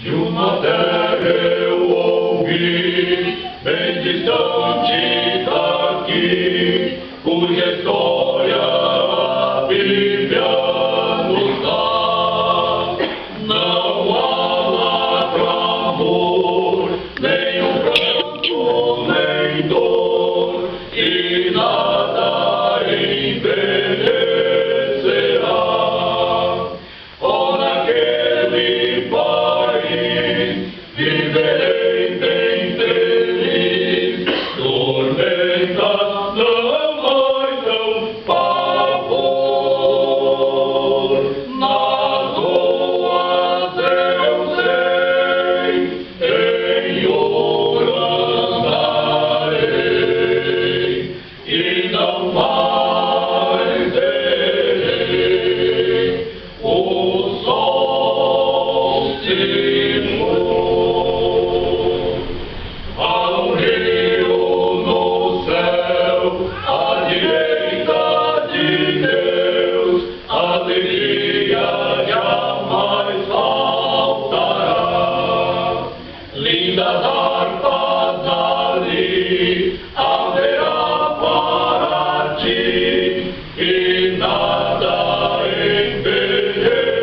de uma terra eu ouvi, bem distante daqui, cuja história a Bíblia nos dá. Não há lá clamor, nem um pranto, nem dor, e nada envelhecerá. Oh, naquele país viverei bem feliz, tormentas não mais dão pavor. Nas ruas eu sei, em ouro andarei, e não mais verei o sol se pôr. Há um rio no céu, à direita de Deus, alegria jamais faltará. Lindas harpas ali haverá para ti, e nada envelhecerá.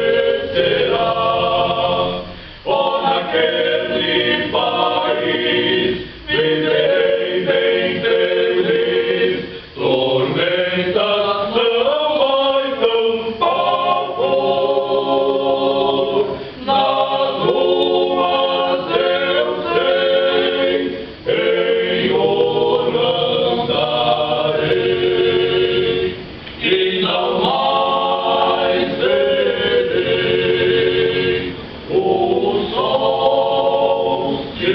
Oh, naquele país viverei bem feliz, tormentas não mais dão pavor. Nas ruas eu sei, em ouro andarei, e não mais verei o sol se